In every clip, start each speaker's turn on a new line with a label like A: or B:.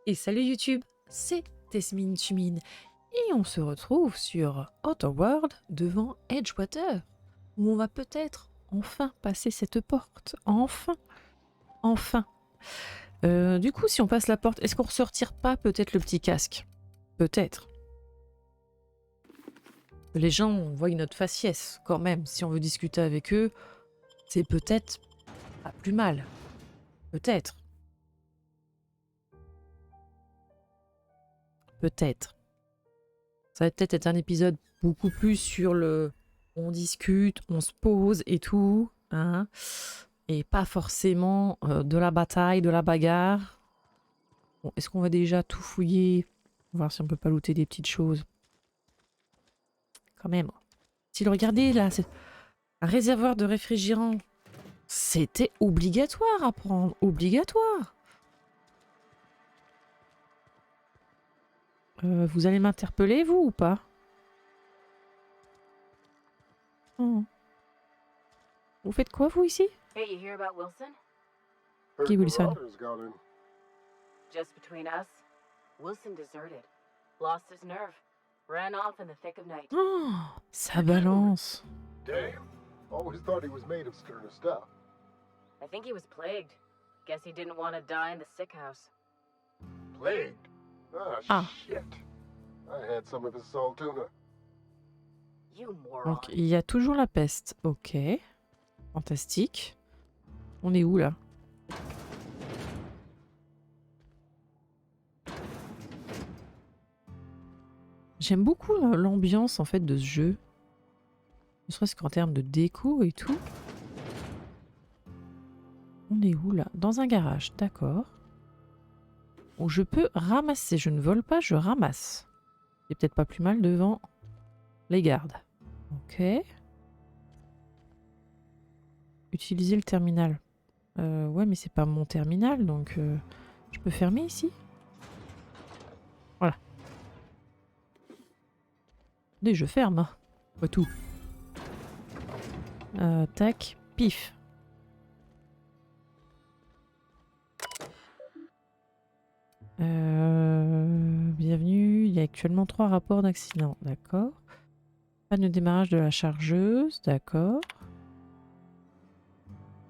A: Et salut YouTube, c'est Tesmine Chumine et on se retrouve sur Outer World devant Edgewater où on va peut-être enfin passer cette porte. Enfin. Du coup, si on passe la porte, est-ce qu'on ne ressortira pas peut-être le petit casque? Peut-être. Les gens voient notre faciès quand même. Si on veut discuter avec eux, c'est peut-être pas plus mal. Peut-être. Peut-être. Ça va peut-être être un épisode beaucoup plus sur le... On discute, on se pose et tout, hein, et pas forcément de la bataille, de la bagarre. Bon, est-ce qu'on va déjà tout fouiller? Voir si on peut pas looter des petites choses. Quand même. Si le regardez là, c'est un réservoir de réfrigérant. C'était obligatoire à prendre, obligatoire. Vous allez m'interpeller, vous, ou pas? Oh. Vous faites quoi, vous, ici?
B: Hey, you hear about Wilson?
A: Qui Wilson?
C: Marauder's got in.
B: Just between us, Wilson deserted, lost his nerve, ran off in the thick of night.
A: Oh, ça balance.
C: Damn. Always thought he was made of sterner stuff.
B: I think he was plagued. Guess he didn't want to die in the sick house.
C: Plagued.
A: Ah.
C: Shit. I had some of his salt tuna.
B: You moron.
A: Donc, il y a toujours la peste. Ok. Fantastique. On est où, là? J'aime beaucoup l'ambiance, en fait, de ce jeu. Ne serait-ce qu'en termes de déco et tout. On est où, là? Dans un garage, d'accord. Où je peux ramasser. Je ne vole pas, je ramasse. C'est peut-être pas plus mal devant les gardes. Ok. Utiliser le terminal. Ouais, mais c'est pas mon terminal, donc je peux fermer ici? Voilà. Dès je ferme. Hein. Pas tout. Tac, pif. Bienvenue. Il y a actuellement 3 rapports d'accident. D'accord. Panne de démarrage de la chargeuse. D'accord.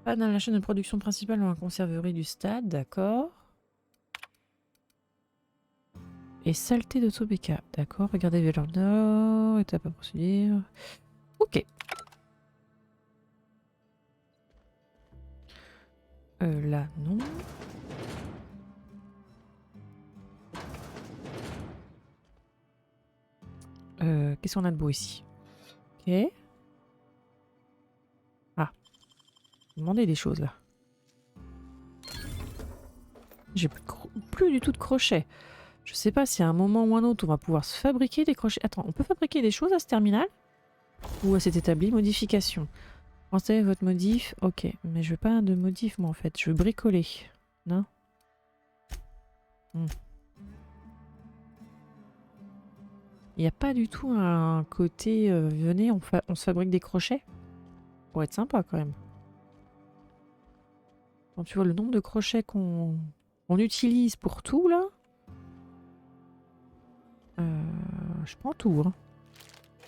A: Panne dans la chaîne de production principale dans la conserverie du stade. D'accord. Et saleté de Tobeka. D'accord. Regardez vers le nord. Étape à procédure. Ok. Là, non. Qu'est-ce qu'on a de beau ici? Ok. Ah. Demander des choses là. J'ai plus du tout de crochets. Je sais pas si à un moment ou un autre on va pouvoir se fabriquer des crochets. Attends, on peut fabriquer des choses à ce terminal? Ou à cet établi? Modification. Installez votre modif. Ok, mais je veux pas de modif moi en fait. Je veux bricoler. Non? Il n'y a pas du tout un côté venez, on se fabrique des crochets? Pour être sympa quand même. Quand tu vois le nombre de crochets qu'on utilise pour tout là. Je prends tout. Hein.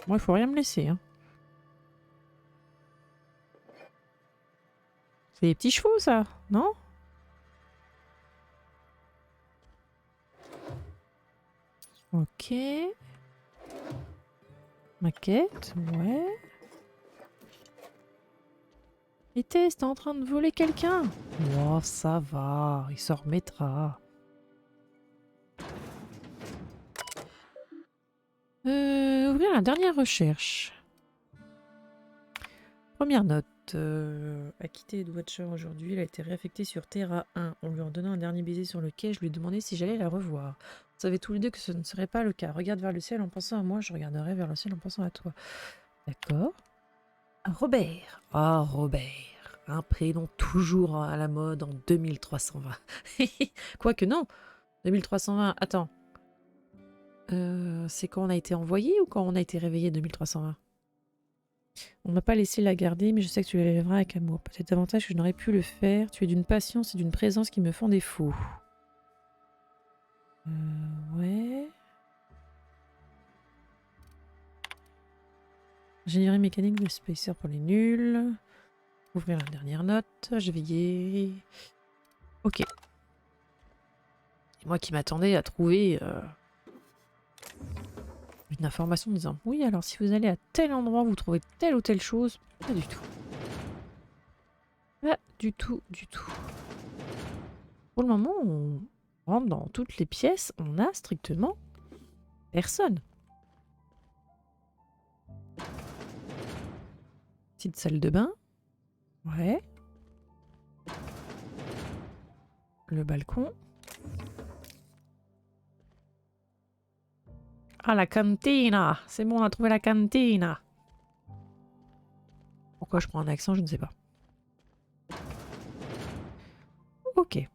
A: Moi, il faut rien me laisser. Hein. C'est des petits chevaux, ça, non? Ok. Maquette, ouais. Et Tess, t'es en train de voler quelqu'un? Oh, ça va, il s'en remettra. Ouvrir la dernière recherche. Première note. A quitté Edgewater aujourd'hui. Elle a été réaffectée sur Terra 1. On lui en donnant un dernier baiser sur le quai. Je lui ai demandé si j'allais la revoir. On savait tous les deux que ce ne serait pas le cas. Regarde vers le ciel en pensant à moi. Je regarderai vers le ciel en pensant à toi. D'accord. Robert. Ah, Robert. Un prénom toujours à la mode en 2320. Quoique non. 2320. Attends. C'est quand on a été envoyé ou quand on a été réveillé 2320? On ne m'a pas laissé la garder, mais je sais que tu l'élèveras avec amour. Peut-être davantage que je n'aurais pu le faire. Tu es d'une patience et d'une présence qui me font défaut. Ouais. Ingénierie mécanique de Spacer pour les nuls. Ouvrir la dernière note. Je vais y... Ok. Et moi qui m'attendais à trouver une information en disant oui, alors si vous allez à tel endroit, vous trouvez telle ou telle chose. Pas du tout. Pas du tout, du tout. Pour le moment, on rentre dans toutes les pièces, on a strictement personne. Petite salle de bain. Ouais. Le balcon. Ah, la cantina. C'est bon, on a trouvé la cantina. Pourquoi je prends un accent, je ne sais pas. Ok.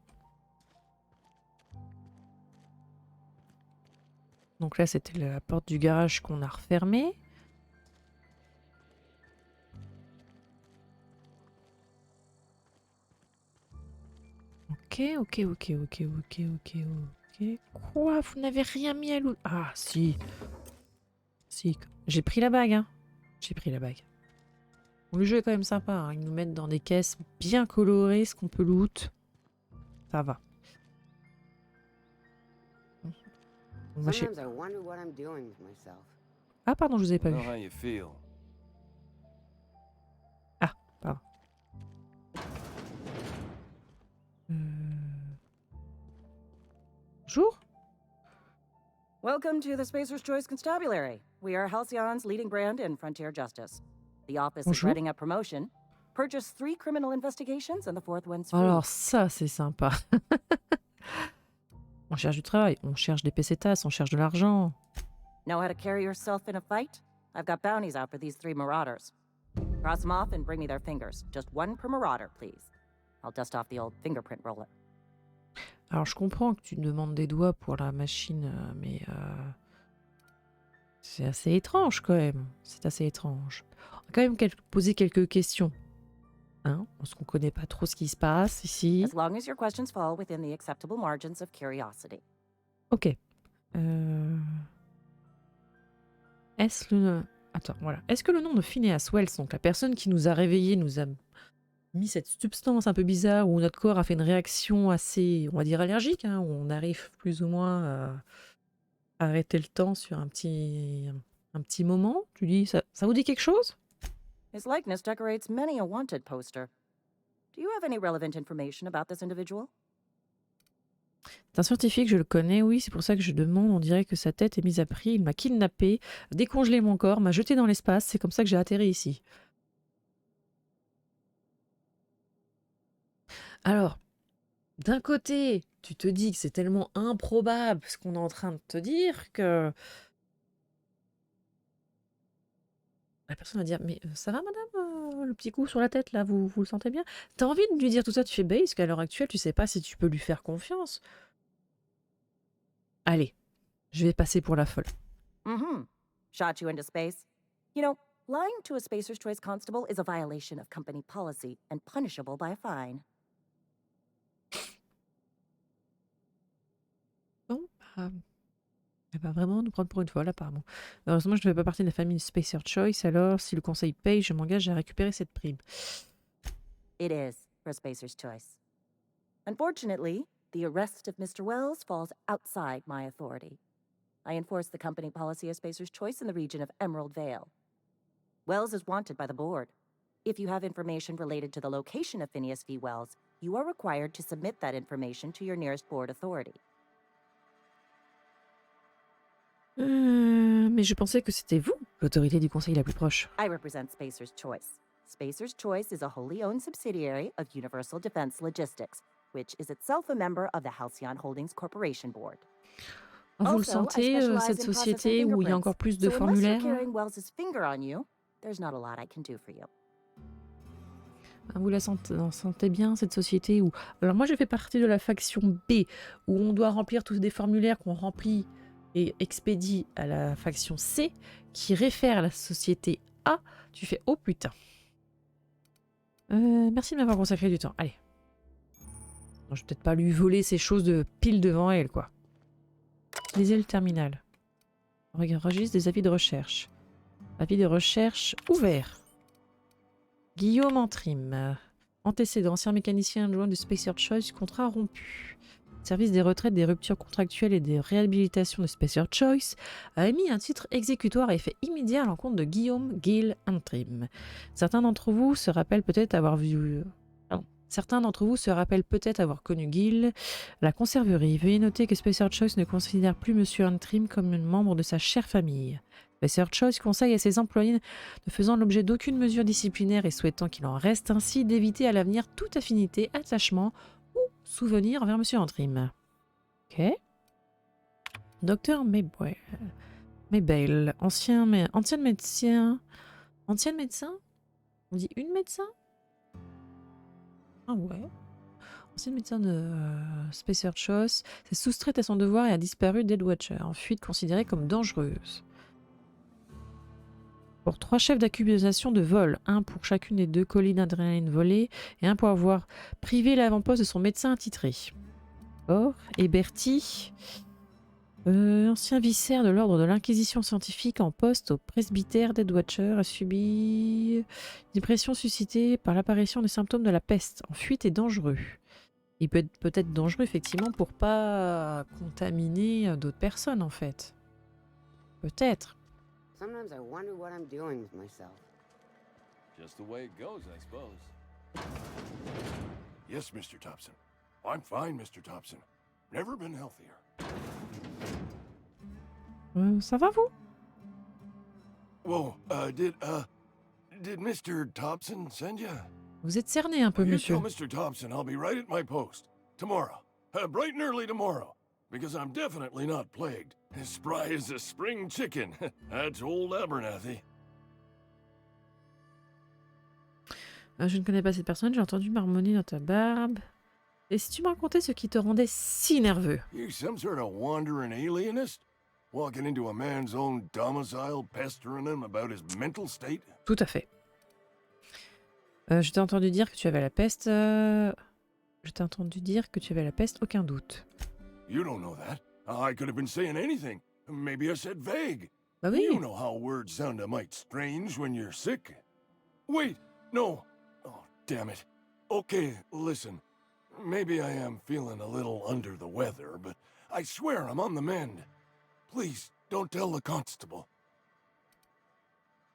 A: Donc là, c'était la porte du garage qu'on a refermée. Ok. Quoi? Vous n'avez rien mis à l'eau? Ah, si. Si. J'ai pris la bague, hein. J'ai pris la bague. Bon, le jeu est quand même sympa, hein. Ils nous mettent dans des caisses bien colorées ce qu'on peut loot. Ça va. Bon,
D: Sometimes I wonder what I'm doing with myself.
A: Ah, pardon, je vous ai pas
E: Know
A: vu.
E: how you feel.
A: Ah, pardon. Bonjour.
F: Welcome to the Spacer's Choice Constabulary. We are Halcyon's leading brand in frontier justice. The office is
A: Bonjour.
F: writing a promotion. Purchase 3 criminal investigations and the 4th one's free.
A: Alors ça, c'est sympa. On cherche du travail, on cherche des pesetas, on cherche de l'argent.
F: Know how to carry yourself in a fight? I've got bounties out for these 3 marauders. Cross them off and bring me their fingers. Just 1 per marauder, please. I'll dust off the old fingerprint roller.
A: Alors je comprends que tu demandes des doigts pour la machine, mais c'est assez étrange quand même. C'est assez étrange. On va quand même poser quelques questions. Hein, parce qu'on connaît pas trop ce qui se passe ici.
F: As long as your questions fall within the acceptable margins of curiosity.
A: Ok. Est-ce le... Attends, voilà. Est-ce que le nom de Phineas Wells, donc la personne qui nous a réveillés, nous a mis cette substance un peu bizarre où notre corps a fait une réaction assez, on va dire, allergique, hein, où on arrive plus ou moins à arrêter le temps sur un petit moment? Tu dis, ça vous dit quelque chose?
F: His likeness decorates many a wanted poster. Do you have any relevant information about this individual?
A: C'est un scientifique, je le connais, oui, c'est pour ça que je demande. On dirait que sa tête est mise à prix. Il m'a kidnappé, décongelé mon corps, m'a jeté dans l'espace. C'est comme ça que j'ai atterri ici. Alors, d'un côté, tu te dis que c'est tellement improbable ce qu'on est en train de te dire que la personne va dire, mais ça va madame, le petit coup sur la tête là, vous le sentez bien? T'as envie de lui dire tout ça, tu fais base, qu'à l'heure actuelle, tu sais pas si tu peux lui faire confiance. Allez, je vais passer pour la folle.
F: Mm-hmm. Shot you into space. You know, lying to a Spacer's Choice constable is a violation of company policy and punishable by a fine.
A: Bon, elle va vraiment nous prendre pour une folle apparemment. Heureusement, je ne fais pas partie de la famille Spacer Choice, alors si le conseil paye, je m'engage à récupérer cette prime.
F: It is for Spacer's Choice. Unfortunately, the arrest of Mr. Wells falls outside my authority. I enforce the company policy of Spacer's Choice in the region of Emerald Vale. Wells is wanted by the board. If you have information related to the location of Phineas V. Wells, you are required to submit that information to your nearest board authority.
A: Mais je pensais que c'était vous, l'autorité du conseil la plus proche.
F: I represent Spacer's Choice. Spacer's Choice is a wholly owned subsidiary of Universal Defense Logistics, which is itself a member of the Halcyon Holdings Corporation Board.
A: Vous le
F: Also, I
A: sentez,
F: specialize
A: cette
F: in
A: société
F: processing
A: où il y a encore plus de
F: So unless you're
A: formulaires?
F: carrying Wells's finger on you, there's not a lot I can do for you.
A: Vous la sentez bien, cette société où... Alors moi, je fais partie de la faction B, où on doit remplir tous des formulaires qu'on remplit et expédie à la faction C, qui réfère à la société A. Tu fais, oh putain. Merci de m'avoir consacré du temps. Allez. Non, je vais peut-être pas lui voler ces choses de pile devant elle, quoi. utiliser le terminal. Registre des avis de recherche. Avis de recherche ouvert. Guillaume Antrim. Antécédent, ancien mécanicien adjoint de Spacer Choice, contrat rompu. Service des retraites, des ruptures contractuelles et des réhabilitations de Spacer Choice a émis un titre exécutoire à effet immédiat à l'encontre de Guillaume Gill Antrim. Certains d'entre vous se rappellent peut-être avoir connu Gill, la conserverie. Veuillez noter que Spacer Choice ne considère plus Monsieur Antrim comme un membre de sa chère famille. Spacer Choice conseille à ses employés ne faisant l'objet d'aucune mesure disciplinaire et souhaitant qu'il en reste ainsi d'éviter à l'avenir toute affinité, attachement ou souvenir envers Monsieur Antrim. Ok. Docteur Maybale, ancien médecin. Ancienne médecin? On dit une médecin? Ah ouais. Ancienne médecin de Spacer Choice s'est soustraite à son devoir et a disparu d'Edwatcher, en fuite considérée comme dangereuse. Pour 3 chefs d'accusation de vol, 1 pour chacune des 2 colis d'adrénaline volés et 1 pour avoir privé l'avant-poste de son médecin attitré. Or, et Bertie, ancien vicaire de l'ordre de l'Inquisition scientifique en poste au presbytère d'Edwatcher, a subi une dépression suscitée par l'apparition des symptômes de la peste, en fuite et dangereux. Il peut être dangereux effectivement pour pas contaminer d'autres personnes en fait. Peut-être.
D: Sometimes I wonder what I'm doing with myself.
E: Just the way it goes, I suppose. Yes, Mr. Thompson. I'm fine, Mr. Thompson. Never been healthier.
A: Ça va vous?
E: Whoa, did Mr. Thompson send you?
A: Vous êtes cerné un peu,
E: You
A: monsieur.
E: tell Mr. Thompson I'll be right at my post. Tomorrow. Bright and early tomorrow. Because I'm definitely not plagued. As spry as a spring chicken. That's old Abernathy.
A: Je ne connais pas cette personne, j'ai entendu marmonner dans ta barbe. Et si tu me racontais ce qui te rendait si nerveux?
E: You some sort of wandering alienist? Walking into a man's own domicile, pestering him about his mental state?
A: Tout à fait. Je t'ai entendu dire que tu avais la peste. Je t'ai entendu dire que tu avais la peste, aucun doute.
E: You don't know that. I could have been saying anything. Maybe I said vague.
A: Bah oui.
E: You know how words sound a mite strange when you're sick. Wait, no. Oh, damn it. Okay, listen. Maybe I am feeling a little under the weather, but I swear I'm on the mend. Please, don't tell the constable.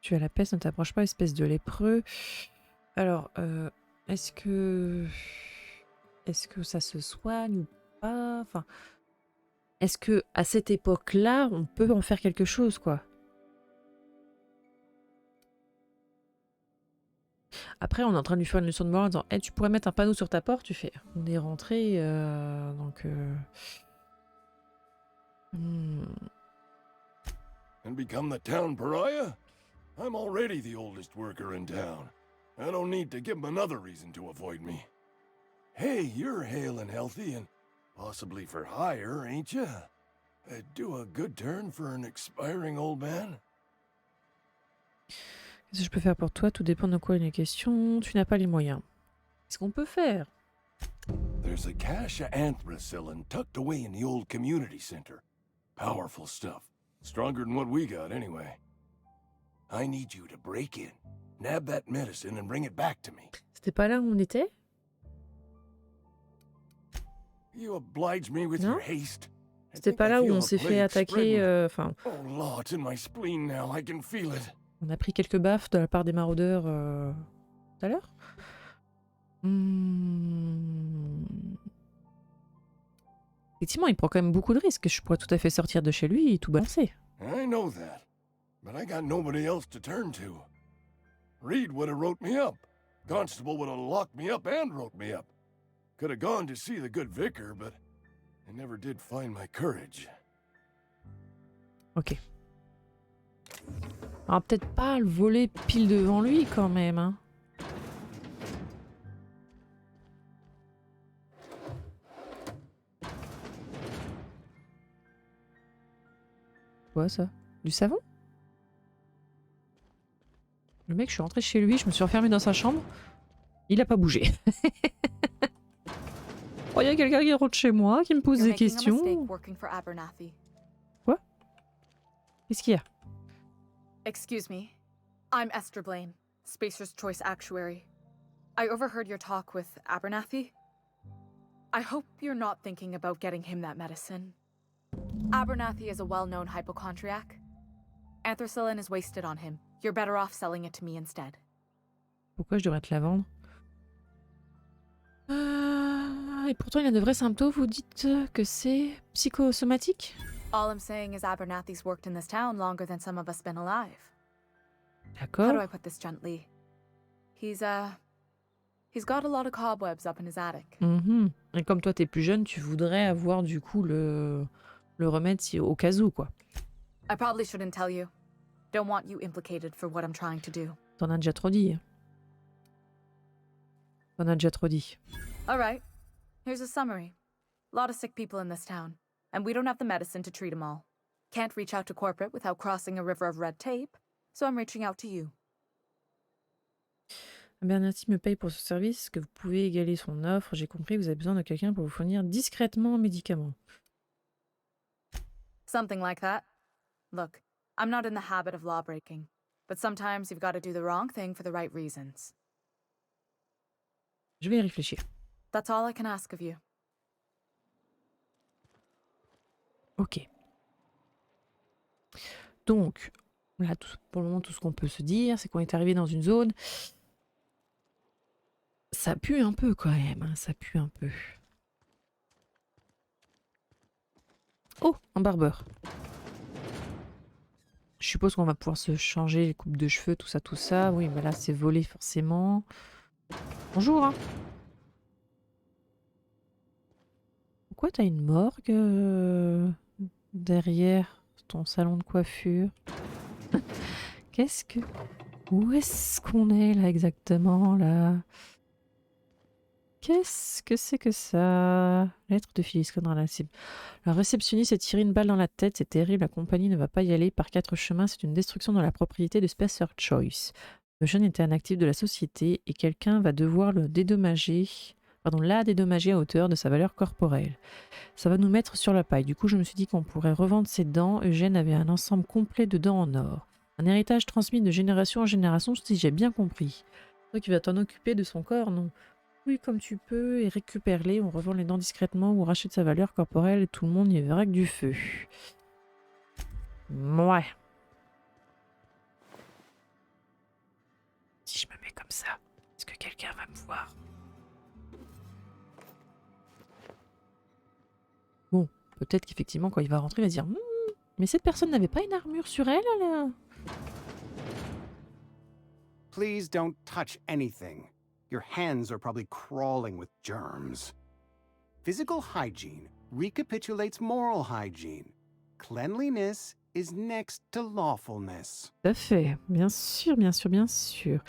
A: Tu as la peste, ne t'approche pas, espèce de lépreux. Alors, est-ce que ça se soigne ou pas? Enfin, est-ce que à cette époque-là, on peut en faire quelque chose, quoi? Après, on est en train de lui faire une leçon de morale en disant hey, tu pourrais mettre un panneau sur ta porte, tu fais. On est rentré, donc.
E: And become the town pariah? I'm already the oldest worker in town. I don't need to give him another reason to avoid me. Hey, you're hale and healthy and possibly for hire, ain't you? Do a good turn for an expiring old man?
A: Qu'est-ce que je peux faire pour toi? Tout dépend de quoi il est question. Tu n'as pas les moyens. Qu'est-ce qu'on peut faire?
E: There's a cache of anthracillin tucked away in the old community center. Powerful stuff. Stronger than what we got, anyway. I need you to break in, nab that medicine, and bring it back to me.
A: C'était pas là où on était?
E: You oblige me with
A: Non?
E: your haste. I
A: C'était
E: think
A: pas
E: I
A: là où
E: feel
A: on
E: the
A: s'est fait
E: plague
A: attaquer.
E: spreading.
A: Enfin,
E: Oh Lord, it's in my spleen now. I can feel it.
A: on a pris quelques baffes de la part des maraudeurs tout à l'heure. Effectivement, il prend quand même beaucoup de risques. Je pourrais tout à fait sortir de chez lui et tout balancer.
E: I know that, but I got nobody else to turn to. Reed would have wrote me up. Constable would have locked me up and wrote me up. Could have gone to see the good vicar, but I never did find my courage.
A: Ok. On va peut-être pas le voler pile devant lui quand même. Hein. Quoi ça? Du savon? Le mec, je suis rentrée chez lui, je me suis enfermée dans sa chambre. Il a pas bougé. Oh, il y a quelqu'un qui rentre chez moi, qui me pose
G: You're
A: des
G: making a mistake
A: questions.
G: working for Abernathy.
A: Qu'est-ce qu'il y a?
G: Excuse me. I'm Esther Blaine, Spacer's Choice Actuary. I overheard your talk with Abernathy. I hope you're not thinking about getting him that medicine. Abernathy is a well-known hypochondriac. Anthracillin is wasted on him. You're better off selling it to me instead.
A: Pourquoi je devrais te la vendre? Et pourtant, il a de vrais symptômes. Vous dites que c'est psychosomatique?
G: All I'm saying is Abernathy's worked in this town longer than some of us been alive. How do
A: D'accord.
G: I put this gently? He's got a lot of cobwebs up in his attic.
A: Mhm. Et comme toi, t'es plus jeune, tu voudrais avoir du coup le remède au cas où, quoi.
G: I probably shouldn't tell you. Don't want you implicated for what I'm trying to do.
A: T'en as déjà trop dit. T'en as déjà trop dit.
G: All right. Here's a summary. A lot of sick people in this town, and we don't have the medicine to treat them all. Can't reach out to corporate without crossing a river of red tape, so I'm reaching out to you.
A: Abernathy me paye pour ce service. Est-ce que vous pouvez égaler son offre? J'ai compris, vous avez besoin de quelqu'un pour vous fournir discrètement un médicament.
G: Something like that. Look, I'm not in the habit of law breaking, but sometimes you've got to do the wrong thing for the right reasons.
A: Je vais y réfléchir.
G: That's all I can ask of you.
A: Ok. Donc, là, pour le moment, tout ce qu'on peut se dire, c'est qu'on est arrivé dans une zone. Ça pue un peu quand même, hein, ça pue un peu. Oh, un barbeur. Je suppose qu'on va pouvoir se changer les coupes de cheveux, tout ça, tout ça. Oui, mais là, c'est volé forcément. Bonjour. Hein. Pourquoi t'as une morgue derrière ton salon de coiffure? Qu'est-ce que... Où est-ce qu'on est là exactement là? Qu'est-ce que c'est que ça? Lettre de Phyllis Conrad à la cible. La réceptionniste s'est tiré une balle dans la tête, c'est terrible, la compagnie ne va pas y aller par 4 chemins, c'est une destruction dans la propriété de Spacer Choice. Le jeune était un actif de la société et quelqu'un va devoir la dédommager à hauteur de sa valeur corporelle. Ça va nous mettre sur la paille. Du coup, je me suis dit qu'on pourrait revendre ses dents. Eugène avait un ensemble complet de dents en or. Un héritage transmis de génération en génération, si j'ai bien compris. Toi qui vas t'en occuper de son corps, non? Oui, comme tu peux, et récupère-les, on revend les dents discrètement ou rachète sa valeur corporelle et tout le monde y verra que du feu. Ouais. Si je me mets comme ça, est-ce que quelqu'un va me voir? Bon, peut-être qu'effectivement, quand il va rentrer, il va se dire mais cette personne n'avait pas une armure sur elle, là?
H: Please don't touch anything. Your hands are probably crawling with germs. Physical hygiene recapitulates moral hygiene. Cleanliness is next to lawfulness.
A: Tout à fait. Bien sûr, bien sûr, bien sûr.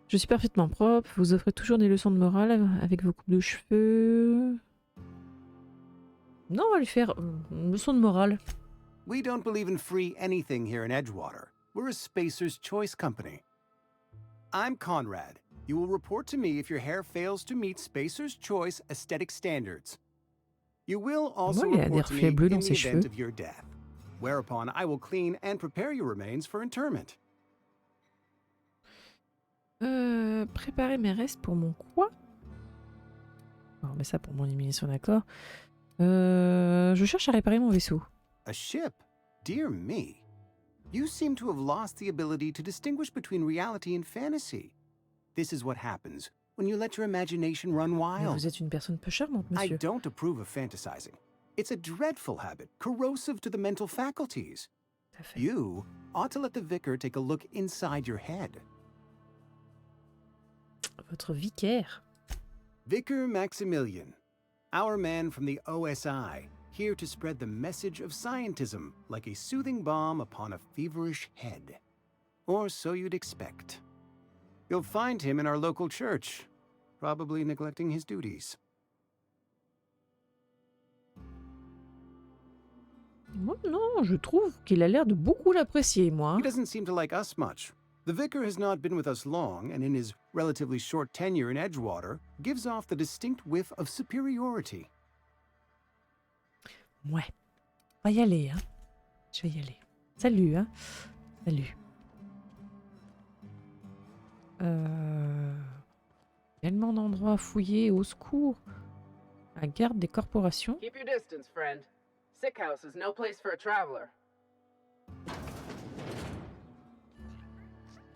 A: Je suis parfaitement propre. Vous offrez toujours des leçons de morale avec vos coupes de cheveux. Non, on va lui faire une leçon de morale.
H: We don't believe in free anything here in Edgewater. We're a Spacer's Choice company. I'm Conrad. You will report to me if your hair fails to meet Spacer's Choice aesthetic standards. You will also
A: Moi, il a des
H: report to me
A: reflets bleus
H: in
A: dans
H: the
A: ses
H: event
A: cheveux.
H: of your death, whereupon I will clean and prepare your remains for interment.
A: Préparer mes restes pour mon quoi? On remet ça pour mon élimination, d'accord. Je cherche à réparer mon vaisseau.
H: A ship? Dear me. You seem to have lost the ability to distinguish between reality and fantasy. This is what happens when you let your imagination run
A: Mais
H: wild.
A: vous êtes une personne peu charmante,
H: I
A: monsieur.
H: don't approve of fantasizing. It's a dreadful habit, corrosive to the mental faculties.
A: Tout à fait.
H: You ought to let the vicar take a look inside your head.
A: Votre vicaire.
H: Vicar Maximilian, our man from the OSI, here to spread the message of scientism like a soothing balm upon a feverish head. Or so you'd expect. You'll find him in our local church, probably neglecting his duties.
A: Moi, non, je trouve qu'il a l'air de beaucoup l'apprécier, moi.
H: He doesn't seem to like us much. The vicar has not been with us long, and in his relatively short tenure in Edgewater, gives off the distinct whiff of superiority.
A: Ouais. On va y aller, hein. Je vais y aller. Salut, hein. Salut. Tellement d'endroits à fouiller, au secours. La garde des corporations.
B: Keep your distance, friend. Sick house is no place for a traveler.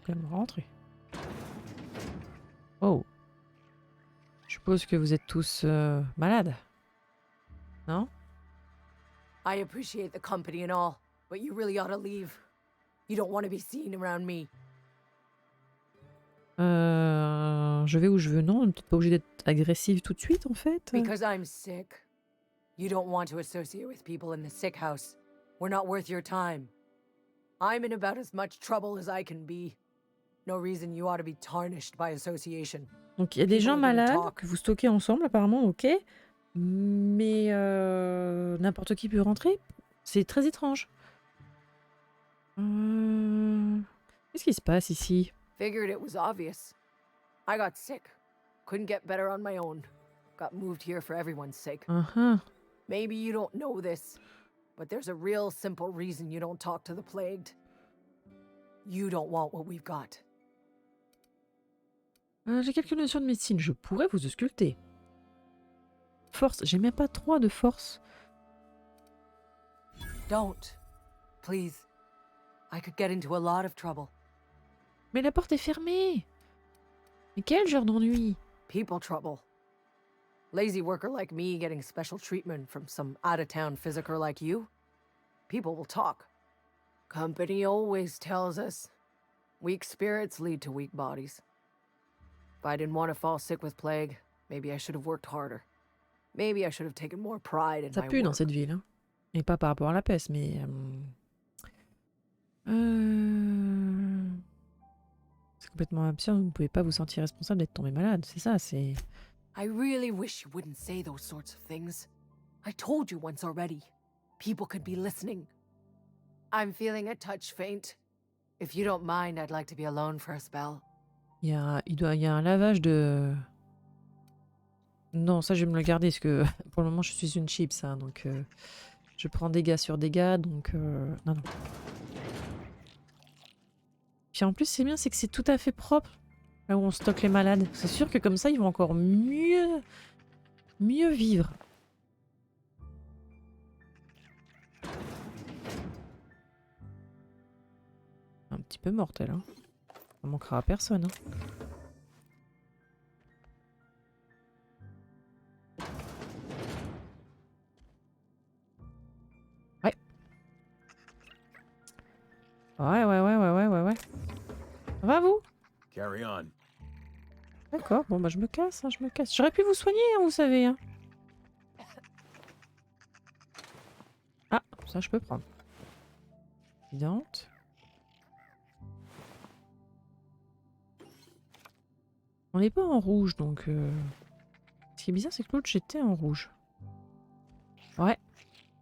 A: Quand même rentrer. Oh. Je suppose que vous êtes tous malades. Non?
I: I appreciate the company and all, but you really ought to leave. You don't want to be seen around me.
A: Je vais où je veux, non? On n'est peut-être pas obligé d'être agressive tout de suite, en fait.
I: Because I'm sick. You don't want to associate with people in the sick house. We're not worth your time. I'm in about as much trouble as I can be. No reason you ought to be tarnished by association.
A: Donc il y a des gens
I: People are gonna
A: malades
I: talk.
A: que vous stockez ensemble, apparemment, ok. Mais n'importe qui peut rentrer. C'est très étrange. Qu'est-ce qui se passe ici?
I: Figured it was obvious. I got sick. Couldn't get better on my own. Got moved here for everyone's sake.
A: Uh-huh.
I: Maybe you don't know this, but there's a real simple reason you don't talk to the plagued. You don't want what we've got.
A: J'ai quelques notions de médecine. Je pourrais vous ausculter. Force. J'ai même pas 3 de force.
I: Don't. Please. I could get into a lot of trouble.
A: Mais la porte est fermée. Mais quel genre d'ennui?
I: People trouble. Lazy worker like me getting special treatment from some out-of-town physiker like you. People will talk. Company always tells us. Weak spirits lead to weak bodies. If I didn't want to fall sick with plague, maybe I should have worked harder. Maybe I should have taken more pride in
A: Ça
I: my
A: pue dans
I: work.
A: cette ville. Hein. Et pas par rapport à la peste, mais... C'est complètement absurde. Vous ne pouvez pas vous sentir responsable d'être tombé malade. C'est ça, c'est...
I: I really wish you wouldn't say those sorts of things. I told you once already. People could be listening. I'm feeling a touch faint. If you don't mind, I'd like to be alone for a spell.
A: Il y a un lavage de... Non, ça je vais me le garder parce que pour le moment je suis une chips, hein, donc je prends dégâts sur dégâts, donc non, non. Puis en plus c'est bien, c'est que c'est tout à fait propre là où on stocke les malades. C'est sûr que comme ça ils vont encore mieux vivre. Un petit peu mortel, hein. Ça manquera à personne, hein. Ouais. Ça va, vous?
H: Carry on.
A: D'accord, bon bah je me casse, hein, je me casse. J'aurais pu vous soigner, hein, vous savez. Hein. Ah, ça je peux prendre. Évidente. On n'est pas en rouge, donc... Ce qui est bizarre, c'est que l'autre, j'étais en rouge. Ouais.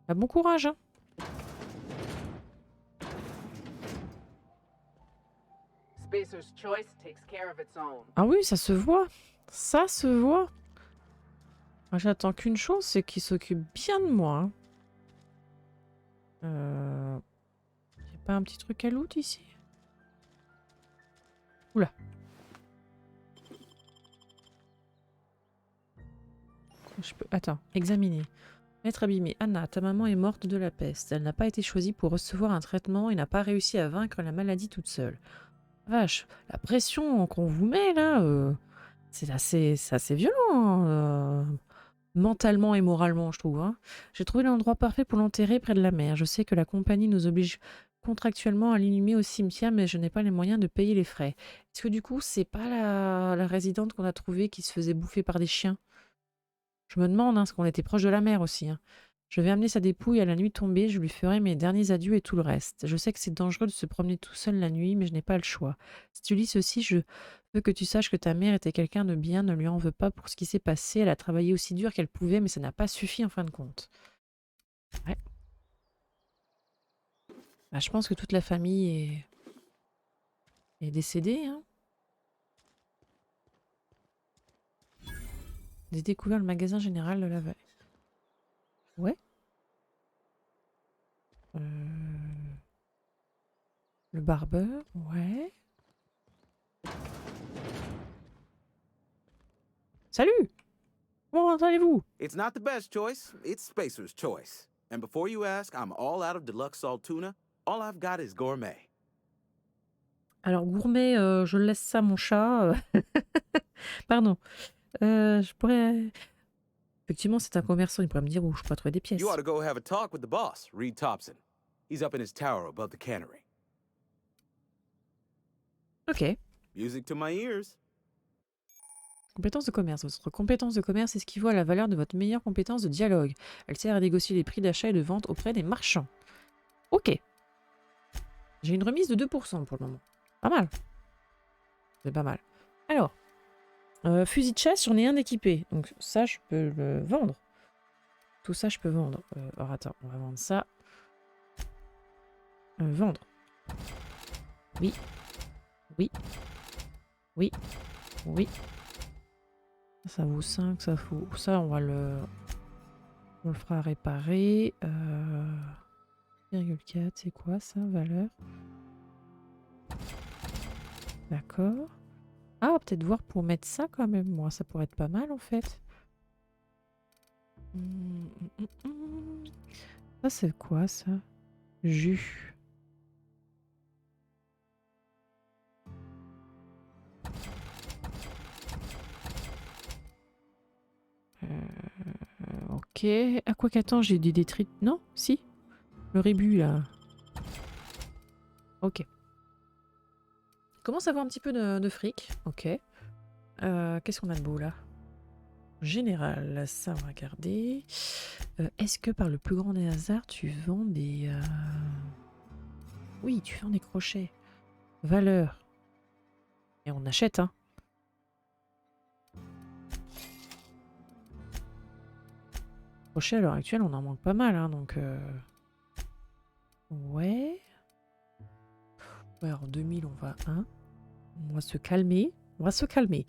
A: Bah, bon courage, hein.
B: Spacer's choice takes care of its own.
A: Ah oui, ça se voit. Ça se voit. Moi, j'attends qu'une chose, c'est qu'il s'occupe bien de moi. Hein. Y'a pas un petit truc à loot ici? Oula. Je peux... Attends, examiner. Maître abîmé. Anna, ta maman est morte de la peste. Elle n'a pas été choisie pour recevoir un traitement et n'a pas réussi à vaincre la maladie toute seule. Vache, la pression qu'on vous met là, c'est assez violent, hein, mentalement et moralement, je trouve. Hein. J'ai trouvé l'endroit parfait pour l'enterrer près de la mer. Je sais que la compagnie nous oblige contractuellement à l'inhumer au cimetière, mais je n'ai pas les moyens de payer les frais. Est-ce que du coup, c'est pas la résidente qu'on a trouvée qui se faisait bouffer par des chiens? Je me demande, hein, parce qu'on était proche de la mer aussi. Hein. Je vais amener sa dépouille à la nuit tombée, je lui ferai mes derniers adieux et tout le reste. Je sais que c'est dangereux de se promener tout seul la nuit, mais je n'ai pas le choix. Si tu lis ceci, je veux que tu saches que ta mère était quelqu'un de bien, ne lui en veux pas pour ce qui s'est passé. Elle a travaillé aussi dur qu'elle pouvait, mais ça n'a pas suffi en fin de compte. Ouais. Bah, je pense que toute la famille est décédée. Hein. J'ai découvert le magasin général de la vallée. Ouais. Le barbeur, ouais. Salut! Comment allez-vous?
J: It's not the best choice. It's Spacer's choice. And before you ask, I'm all out of deluxe salt tuna. All I've got is gourmet.
A: Alors, gourmet, je laisse ça à mon chat. Pardon. Je pourrais... Effectivement, c'est un commerçant, il pourrait me dire où je pourrais trouver des pièces.
J: You ought to go have a talk with the boss, Reed Thompson. He's up in his tower above the cannery.
A: Ok.
J: Music to my ears.
A: Compétence de commerce. Votre compétence de commerce équivaut à la valeur de votre meilleure compétence de dialogue. Elle sert à négocier les prix d'achat et de vente auprès des marchands. Ok. J'ai une remise de 2% pour le moment. Pas mal. C'est pas mal. Alors, fusil de chasse, j'en ai un équipé. Donc ça, je peux le vendre. Tout ça, je peux vendre. Alors attends, on va vendre ça. Vendre. Oui. Oui. Oui. Oui. Ça vaut 5, ça vaut... Ça, on le fera réparer. 0,4, c'est quoi ça, valeur? D'accord. Ah, peut-être voir pour mettre ça quand même. Moi, ça pourrait être pas mal en fait. Ça, c'est quoi ça? Jus. Ok. Ah, quoi qu'attends, j'ai des détritus. Non? Si? Le rébut là. Ok. Commence à avoir un petit peu de fric. Ok. Qu'est-ce qu'on a de beau là? Général, ça on va regarder. Est-ce que par le plus grand des hasards, tu vends des... Oui, tu vends des crochets. Valeur. Et on achète, hein. Crochets à l'heure actuelle, on en manque pas mal, hein, donc... Ouais. Ouais, alors 2000, on va... Hein. On va se calmer. On va se calmer.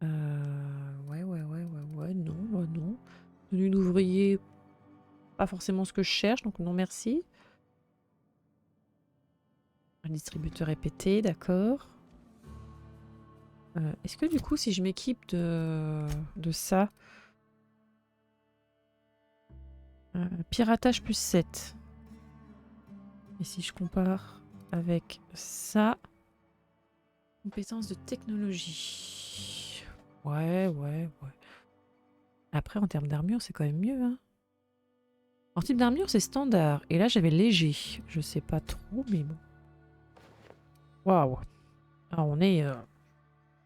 A: Ouais, non. Tenue d'ouvrier, pas forcément ce que je cherche, donc non merci. Un distributeur répété, d'accord. Est-ce que du coup, si je m'équipe de ça... piratage plus 7. Et si je compare avec ça... Compétences de technologie. Ouais. Après, en termes d'armure, c'est quand même mieux. Hein. En type d'armure, c'est standard. Et là, j'avais léger. Je sais pas trop, mais bon. Waouh. Ah, on est...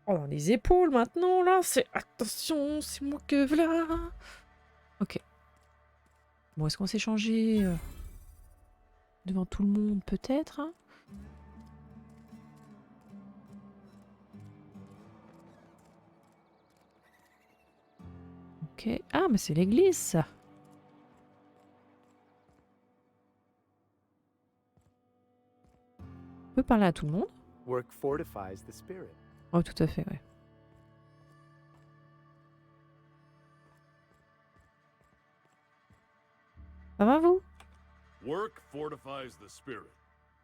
A: dans les épaules maintenant, là. C'est... Attention, c'est moi que voilà. Ok. Bon, est-ce qu'on s'est changé devant tout le monde, peut-être, hein. Ok. Ah, mais c'est l'église, ça. On peut parler à tout le monde.
H: Work fortifies the spirit.
A: Oh, tout à fait, ouais. Ça va, vous?
E: Work fortifies the spirit.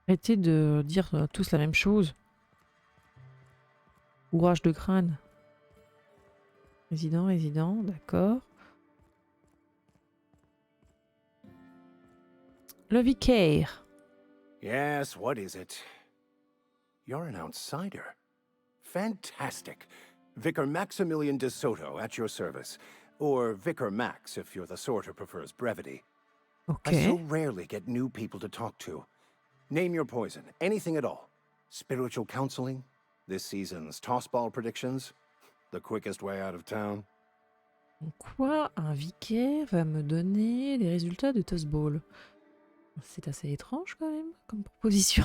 A: Arrêtez de dire tous la même chose. Ouvrage de crâne. Résident, d'accord. Le vicaire.
J: Yes, what is it? You're an outsider. Fantastic. Vicar Maximilian de Soto at your service. Or Vicar Max if you're the sort who prefers brevity.
A: Ok.
J: I so rarely get new people to talk to. Name your poison, anything at all. Spiritual counseling? This season's tossball predictions? The quickest way out of town?
A: Quoi, un vicaire va me donner les résultats de Tossball? C'est assez étrange quand même comme proposition.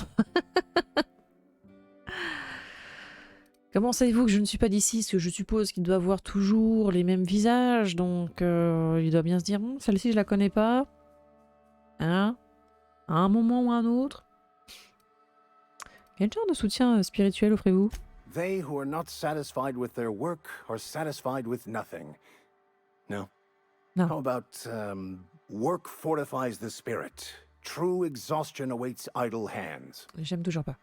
A: Comment savez-vous que je ne suis pas d'ici? Parce que je suppose qu'il doit avoir toujours les mêmes visages, donc il doit bien se dire celle-ci je la connais pas. Hein? À un moment ou à un autre. Quel genre de soutien spirituel offrez-vous?
J: They who are not satisfied with their work are satisfied with nothing. No?
A: No.
J: How about, work fortifies the spirit. True exhaustion awaits idle hands.
A: J'aime toujours pas.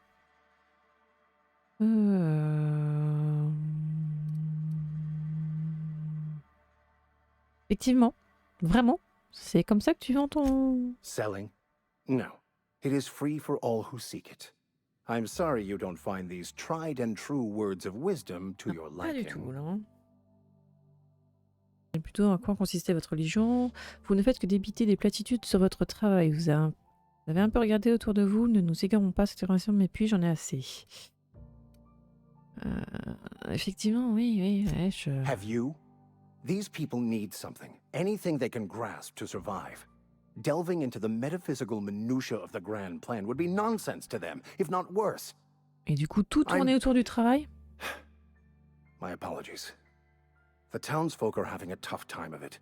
A: Effectivement, vraiment, c'est comme ça que tu vends ton...
J: Selling? No. It is free for all who seek it. I'm sorry you don't find these tried and true words of wisdom to your
A: Pas du
J: liking.
A: tout, là. Et plutôt en quoi consistait votre religion. Vous ne faites que débiter des platitudes sur votre travail. Vous avez un peu regardé autour de vous. Ne nous égarons pas, cette information, mais puis j'en ai assez. Effectivement, oui, ouais, je...
J: Have you? These people need something, anything they can grasp to survive. Delving into the metaphysical minutiae of the grand plan would be nonsense to them, if not worse.
A: Et du coup, tout tournait autour du travail?
J: My apologies. The townsfolk are having a tough time of it,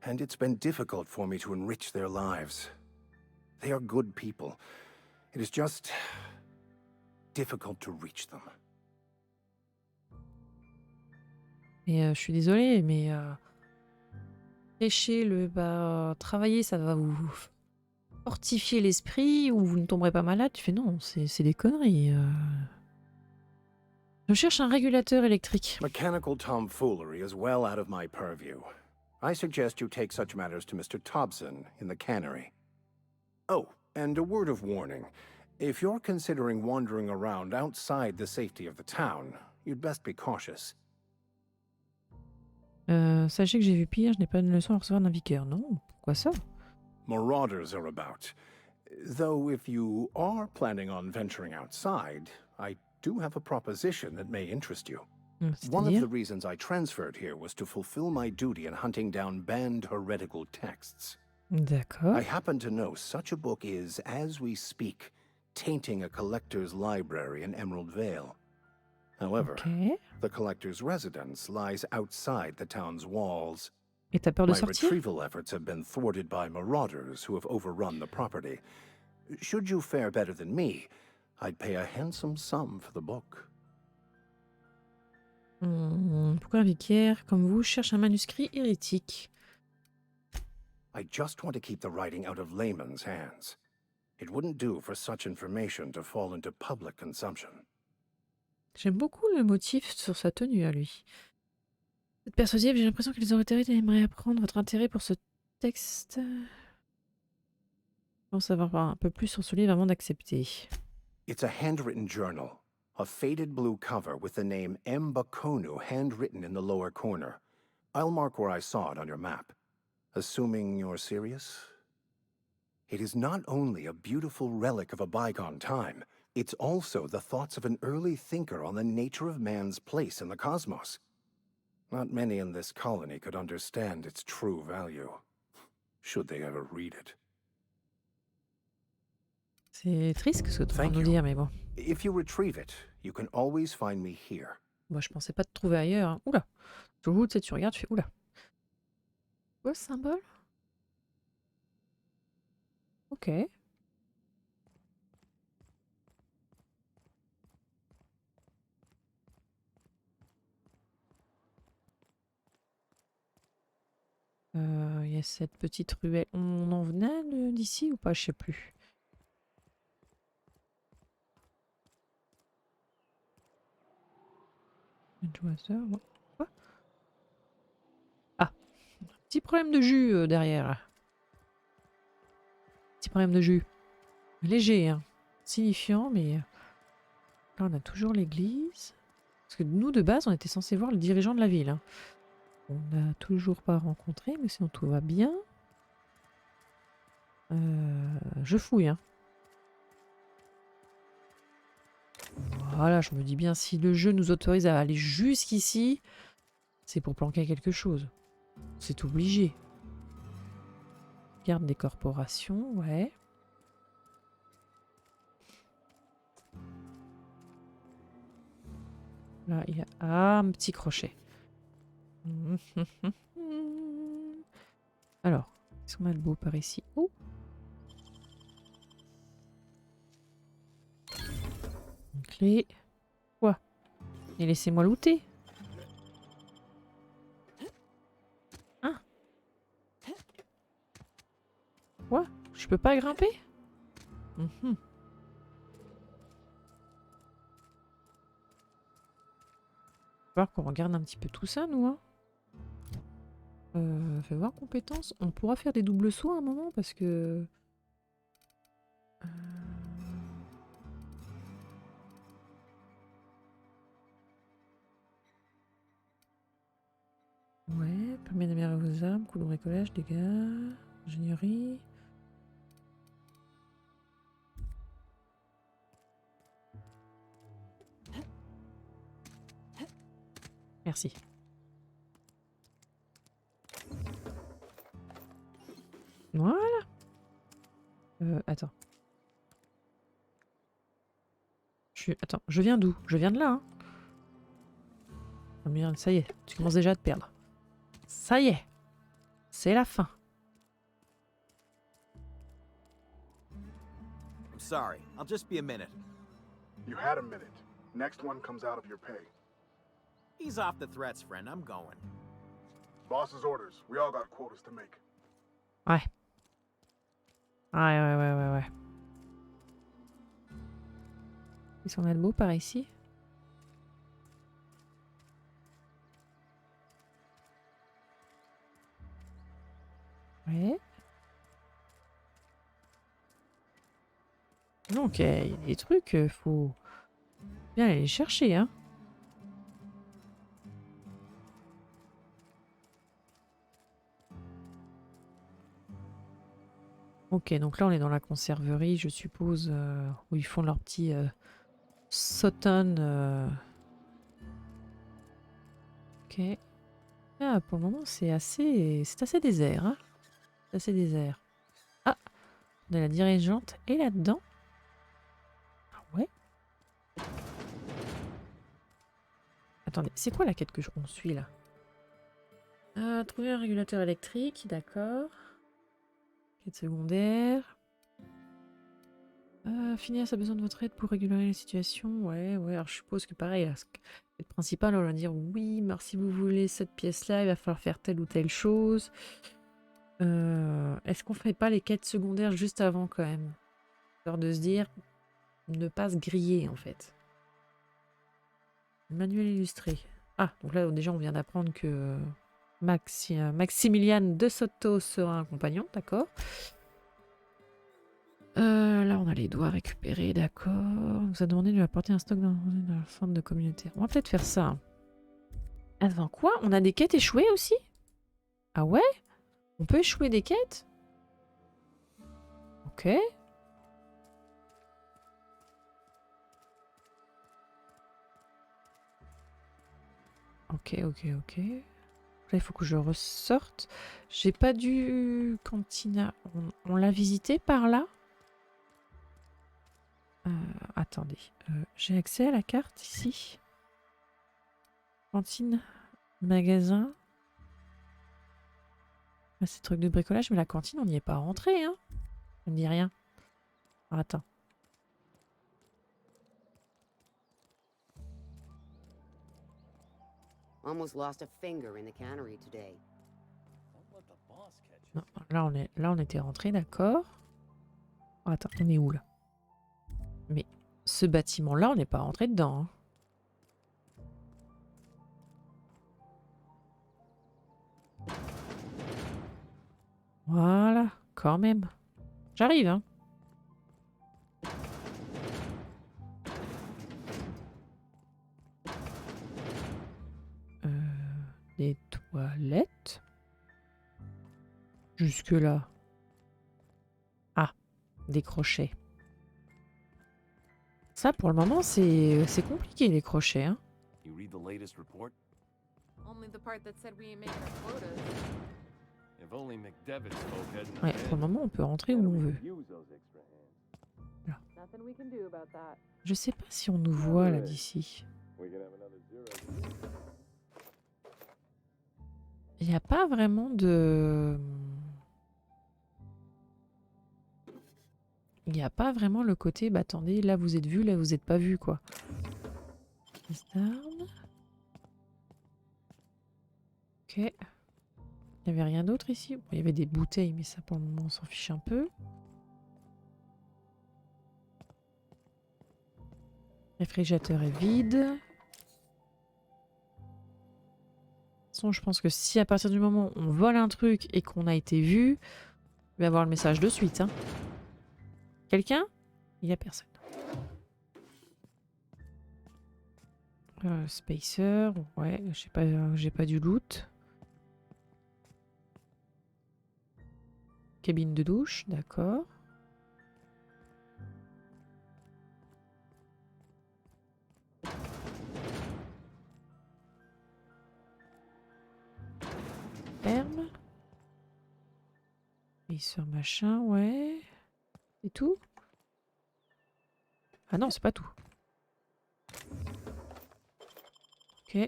J: and it's been difficult for me to enrich their lives. They are good people. It is just difficult to reach them.
A: Et je suis désolée, mais prêcher travailler, ça va vous fortifier l'esprit ou vous ne tomberez pas malade. Tu fais non, c'est des conneries. Je cherche un régulateur électrique.
J: Mechanical tomfoolery is well out of my purview. I suggest you take such matters to Mr. Thompson in the cannery. Oh, and a word of warning. If you're considering wandering around outside the safety of the town, you'd best be cautious.
A: Sachez que j'ai vu pire, je n'ai pas une leçon à recevoir d'un vicaire. Non, pourquoi ça?
J: Marauders are about. Though if you are planning on venturing outside, I do have a proposition that may interest you. One of the reasons I transferred here was to fulfill my duty in hunting down banned heretical texts.
A: D'accord.
J: I happen to know such a book is, as we speak, tainting a collector's library in Emerald Vale. However, the collector's residence lies outside the town's walls.
A: Et t'as peur de
J: My
A: sortir?
J: retrieval efforts have been thwarted by marauders who have overrun the property. Should you fare better than me, I'd pay a handsome sum for the book.
A: Pourquoi un vicaire comme vous cherche un manuscrit hérétique?
J: I just want to keep the writing out of layman's hands. It wouldn't do for such information to fall into public consumption.
A: J'aime beaucoup le motif sur sa tenue à lui. Vous êtes persuasive, j'ai l'impression que les autorités aimeraient apprendre votre intérêt pour ce texte. Je pense savoir un peu plus sur ce livre avant d'accepter.
J: It's a handwritten journal, a faded blue cover with the name M. Bakonu handwritten in the lower corner. I'll mark where I saw it on your map. Assuming you're serious? It is not only a beautiful relic of a bygone time, it's also the thoughts of an early thinker on the nature of man's place in the cosmos. Not many in this colony could understand its true value, should they ever read it.
A: C'est triste ce que tu vas nous dire, mais bon.
J: If you retrieve it, you can always find me here.
A: Moi, je pensais pas te trouver ailleurs. Hein. Oula. Toujours, tu sais, tu regardes, tu fais oula. Quoi ce symbole? Ok. Il y a cette petite ruelle. On en venait d'ici ou pas? Je sais plus. Quoi? Ah, petit problème de jus derrière. Petit problème de jus. Léger, hein. Signifiant, mais là on a toujours l'église. Parce que nous, de base, on était censé voir le dirigeant de la ville. Hein. On n'a toujours pas rencontré, mais sinon tout va bien. Je fouille. Hein. Voilà, je me dis bien, si le jeu nous autorise à aller jusqu'ici, c'est pour planquer quelque chose. C'est obligé. Garde des corporations, ouais. Là, il y a un petit crochet. Alors, est-ce qu'on a le beau par ici? Oh! Une clé. Quoi? Et laissez-moi looter. Hein? Quoi? Je peux pas grimper? Mhm. Va falloir qu'on regarde un petit peu tout ça, nous. Hein. Fais voir compétences. On pourra faire des doubles sauts à un moment parce que... Ouais, permet d'améliorer vos armes, coup de bricolage, dégâts, ingénierie. Merci. Voilà. Attends. Attends, je viens d'où? Je viens de là. Hein. Oh merde, ça y est, tu commences déjà à te perdre. Ça y est. C'est la fin.
K: I'm sorry. I'll just be a minute.
C: You had a minute. Next one comes out of your pay.
K: Ease off the threats, friend. I'm going.
C: Boss's orders. We all got quotas to make.
A: Ouais. Ouais. Ils sont beau par ici. Ouais. Donc, il y a des trucs, faut bien aller les chercher, hein. Ok, donc là on est dans la conserverie, je suppose, où ils font leur petit Sutton. Ok. Ah, pour le moment c'est assez désert. Hein. C'est assez désert. Ah, on a la dirigeante et là-dedans. Ah ouais. Attendez, c'est quoi la quête que on suit là? Trouver un régulateur électrique, d'accord. Quête secondaire. Phineas a besoin de votre aide pour réguler la situation. Ouais. Alors je suppose que pareil, la quête principale, on va dire oui, mais si vous voulez cette pièce-là, il va falloir faire telle ou telle chose. Est-ce qu'on fait pas les quêtes secondaires juste avant quand même? Histoire de se dire, ne pas se griller en fait. Manuel illustré. Ah, donc là déjà on vient d'apprendre que Maximilian de Soto sera un compagnon, d'accord. Là, on a les doigts récupérés, d'accord. On nous a demandé de lui apporter un stock dans le centre de communautaire. On va peut-être faire ça. Attends, quoi? On a des quêtes échouées aussi? Ah ouais? On peut échouer des quêtes? Ok. Ok. Là, il faut que je ressorte. J'ai pas dû... Cantina. On l'a visité par là? Attendez. J'ai accès à la carte ici. Cantine. Magasin. Ah, c'est truc de bricolage, mais la cantine, on n'y est pas rentré, hein. Ça me dit rien. Alors, attends.
D: Almost lost a finger in the cannery today.
A: Non, là, on était rentré, d'accord. Oh, attends, on est où là? Mais ce bâtiment-là, on n'est pas rentré dedans. Hein. Voilà, quand même. J'arrive, hein. Des toilettes. Jusque-là. Ah, des crochets. Ça, pour le moment, c'est compliqué, les crochets. Hein.
E: You read the latest report?
G: Only the part that said we ain't making our quotas.
E: If only McDevitt's folk hadn't
A: Ouais, pour le moment, on peut rentrer où on veut. Là.
G: Nothing we can do about that.
A: Je sais pas si on nous voit là d'ici. Il n'y a pas vraiment de... Il n'y a pas vraiment le côté, bah attendez, là vous êtes vu, là vous êtes pas vu quoi. Pièce d'armes. Ok. Il n'y avait rien d'autre ici. Bon, il y avait des bouteilles, mais ça pour le moment on s'en fiche un peu. Réfrigérateur est vide. De toute façon, je pense que si à partir du moment où on vole un truc et qu'on a été vu, il va avoir le message de suite. Hein. Quelqu'un? Il n'y a personne. Spacer, ouais, j'ai pas du loot. Cabine de douche, d'accord. Ferme. Spacer machin, ouais. C'est tout? Ah non, c'est pas tout. Ok.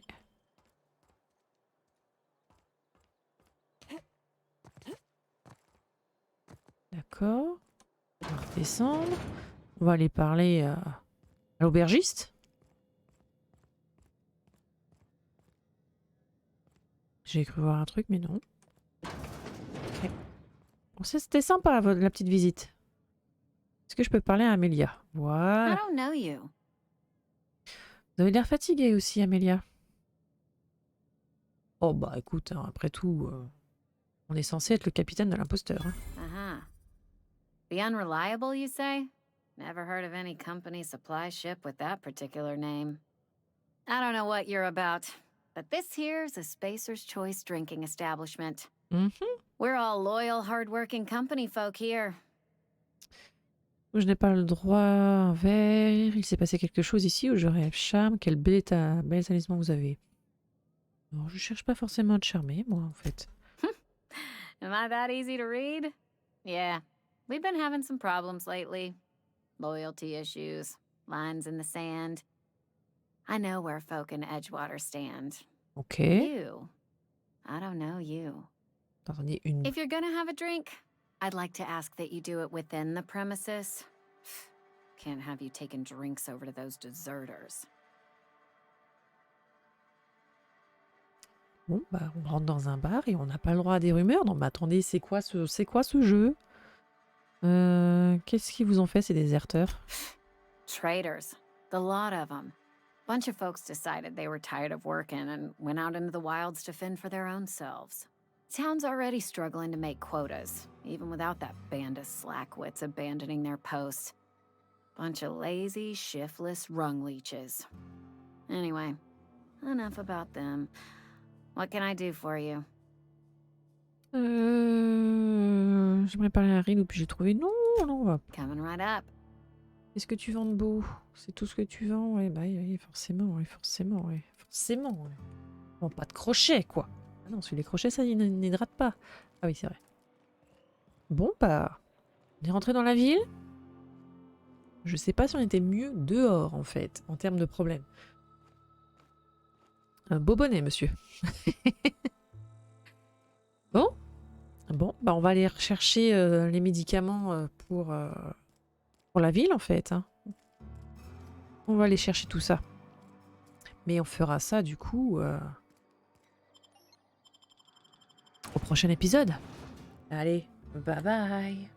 A: D'accord. On va redescendre. On va aller parler à l'aubergiste. J'ai cru voir un truc, mais non. Ok. Bon, c'était sympa, la petite visite. Est-ce que je peux parler à Amélia?
L: I
A: Voilà.
L: don't know you.
A: Vous avez l'air fatiguée aussi, Amélia. Oh bah écoute, hein, après tout, on est censé être le capitaine de l'imposteur. Hein.
L: Uh-huh. The Unreliable, you say? Never heard of any company supply ship with that particular name. I don't know what you're about, but this here's a Spacer's Choice drinking establishment. We're all loyal, hard-working company folk here.
A: Je n'ai pas le droit à un verre. Il s'est passé quelque chose ici où je rêve charme. Quel bel talisman vous avez. Non, je cherche pas forcément à te charmer, moi, en fait.
L: Am I that easy to read? Yeah, we've been having some problems lately. Loyalty issues, lines in the sand. I know where folk in Edgewater stand.
A: Ok.
L: You? I don't know you.
A: Attendez, une...
L: If you're gonna have a drink, I'd like to ask that you do it within the premises. Can't have you taking drinks over to those deserters.
A: Bon, bah, on rentre dans un bar et on n'a pas le droit à des rumeurs. Non, mais attendez, c'est quoi ce jeu? Qu'est-ce qu'ils vous ont fait, ces déserteurs?
L: Traitors. The lot of them. Bunch of folks decided they were tired of working and went out into the wilds to fend for their own selves. Town's already struggling to make quotas, even without that band of slackwits abandoning their posts. Bunch of lazy, shiftless rung leeches. Anyway, enough about them. What can I do for you?
A: J'aimerais parler à Rilou, puis j'ai trouvé... Non.
L: Coming right up.
A: Qu'est-ce que tu vends de beau? C'est tout ce que tu vends? Ouais, bah oui, forcément. Bon, pas de crochet, quoi. Ah non, celui les crochets, ça, il n'hydrate pas. Ah oui, c'est vrai. Bon, bah... On est rentré dans la ville. Je sais pas si on était mieux dehors, en fait, en termes de problèmes. Un beau bonnet, monsieur. Bon, bah on va aller rechercher les médicaments pour la ville, en fait. Hein. On va aller chercher tout ça. Mais on fera ça, du coup, au prochain épisode. Allez, bye bye.